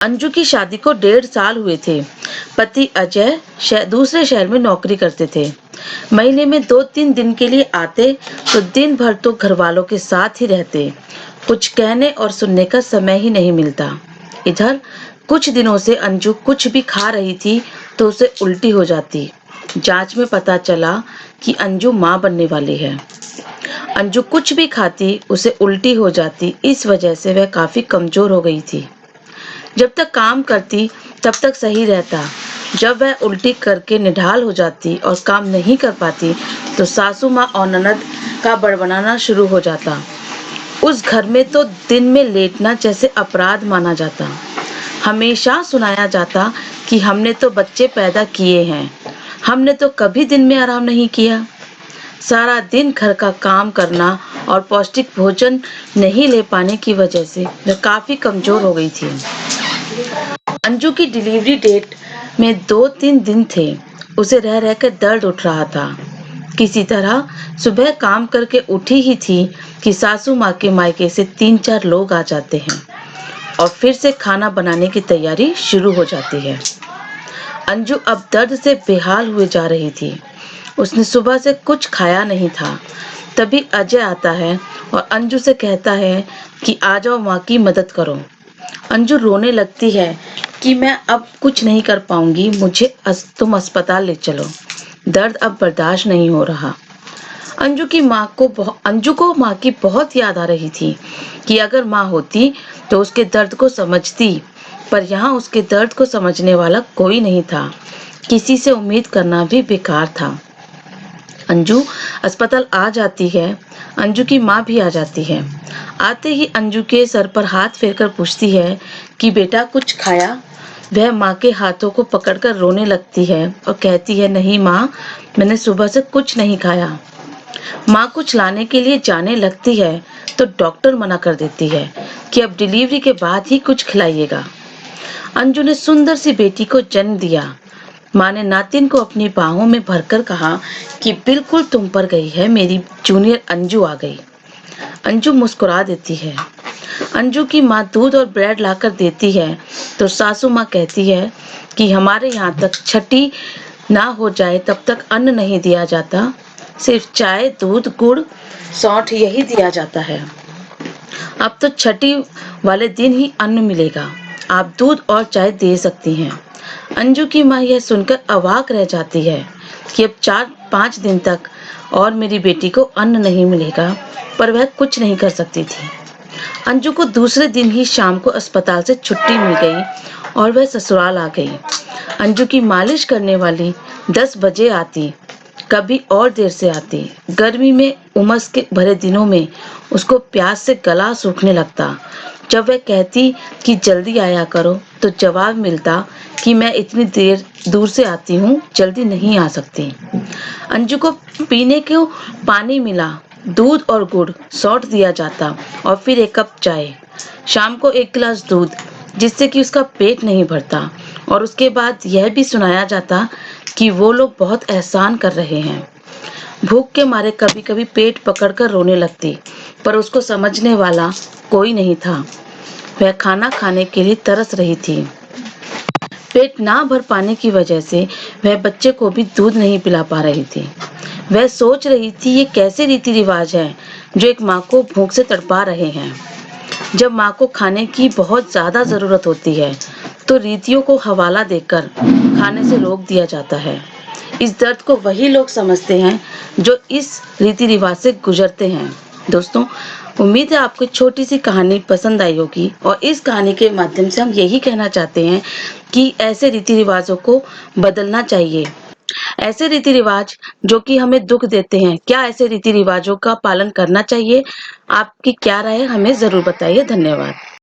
अंजू की शादी को 1.5 साल हुए थे। पति अजय दूसरे शहर में नौकरी करते थे। महीने में 2-3 दिन के लिए आते तो दिन भर तो घर वालों के साथ ही रहते। कुछ कहने और सुनने का समय ही नहीं मिलता। इधर कुछ दिनों से अंजू कुछ भी खा रही थी तो उसे उल्टी हो जाती। जांच में पता चला कि अंजू मां बनने वाली है। अंजू कुछ भी खाती उसे उल्टी हो जाती। इस वजह से वह काफी कमजोर हो गई थी। जब तक काम करती तब तक सही रहता। जब वह उल्टी करके निढाल हो जाती और काम नहीं कर पाती तो सासू माँ और ननद का बड़बड़ाना शुरू हो जाता। उस घर में तो दिन में लेटना जैसे अपराध माना जाता। हमेशा सुनाया जाता कि हमने तो बच्चे पैदा किए हैं, हमने तो कभी दिन में आराम नहीं किया। सारा दिन घर का काम करना और पौष्टिक भोजन नहीं ले पाने की वजह से वह काफी कमजोर हो गई थी। अंजू की डिलीवरी डेट में 2-3 दिन थे। उसे रह रहकर दर्द उठ रहा था। किसी तरह सुबह काम करके उठी ही थी कि सासू माँ के मायके से 3-4 लोग आ जाते हैं और फिर से खाना बनाने की तैयारी शुरू हो जाती है। अंजू अब दर्द से बेहाल हुए जा रही थी। उसने सुबह से कुछ खाया नहीं था। तभी अजय आता है और अंजू से कहता है कि आ जाओ, माँ की मदद करो। अंजू रोने लगती है कि मैं अब कुछ नहीं कर पाऊंगी, मुझे तुम अस्पताल ले चलो, दर्द अब बर्दाश्त नहीं हो रहा। अंजू को माँ की बहुत याद आ रही थी कि अगर माँ होती तो उसके दर्द को समझती, पर यहाँ उसके दर्द को समझने वाला कोई नहीं था। किसी से उम्मीद करना भी बेकार था। अंजू अस्पताल आ जाती है। अंजू की माँ भी आ जाती है। आते ही अंजू के सर पर हाथ फेरकर पूछती है कि बेटा कुछ खाया? वह माँ के हाथों को पकड़कर रोने लगती है और कहती है, नहीं माँ, मैंने सुबह से कुछ नहीं खाया। माँ कुछ लाने के लिए जाने लगती है तो डॉक्टर मना कर देती है कि अब डिलीवरी के बाद ही कुछ खिलाइएगा। अंजू ने सुंदर सी बेटी को जन्म दिया। माँ ने नातिन को अपनी बाहों में भरकर कहा कि बिल्कुल तुम पर गई है, मेरी जूनियर अंजू आ गई। अंजू मुस्कुरा देती है। अंजू की माँ दूध और ब्रेड लाकर देती है तो सासू माँ कहती है कि हमारे यहाँ तक छठी ना हो जाए तब तक अन्न नहीं दिया जाता, सिर्फ चाय, दूध, गुड़, सौंठ यही दिया जाता है। अब तो छठी वाले दिन ही अन्न मिलेगा, आप दूध और चाय दे सकती हैं। अंजू की माँ यह सुनकर अवाक रह जाती है कि अब 4-5 दिन तक और मेरी बेटी को अन्न नहीं मिलेगा, पर वह कुछ नहीं कर सकती थी। अंजू को दूसरे दिन ही शाम को अस्पताल से छुट्टी मिल गई और वह ससुराल आ गई। अंजू की मालिश करने वाली 10 बजे आती, कभी और देर से आती। गर्मी में उमस के भरे दिनों में उसको प्यास से गला सूखने लगता। जब वह कहती कि जल्दी आया करो तो जवाब मिलता कि मैं इतनी देर दूर से आती हूँ, जल्दी नहीं आ सकती। अंजू को पीने को पानी मिला, दूध और गुड़, सौंठ दिया जाता और फिर 1 कप चाय। शाम को 1 गिलास दूध, जिससे कि उसका पेट नहीं भरता। और उसके बाद यह भी सुनाया जाता कि वो लोग बहुत एहसान कर रहे हैं। भूख के मारे कभी कभी पेट पकड़कर रोने लगती, पर उसको समझने वाला कोई नहीं था। वह खाना खाने के लिए तरस रही थी। पेट ना भर पाने की वजह से वह बच्चे को भी दूध नहीं पिला पा रही थी। वह सोच रही थी ये कैसे रीति रिवाज है जो एक माँ को भूख से तड़पा रहे हैं। जब माँ को खाने की बहुत ज्यादा जरूरत होती है तो रीतियों को हवाला देकर खाने से रोक दिया जाता है। इस दर्द को वही लोग समझते हैं जो इस रीति रिवाज से गुजरते हैं। दोस्तों, उम्मीद है आपको छोटी सी कहानी पसंद आई होगी और इस कहानी के माध्यम से हम यही कहना चाहते हैं कि ऐसे रीति रिवाजों को बदलना चाहिए। ऐसे रीति रिवाज जो कि हमें दुख देते हैं, क्या ऐसे रीति रिवाजों का पालन करना चाहिए? आपकी क्या राय है, हमें जरूर बताइए। धन्यवाद।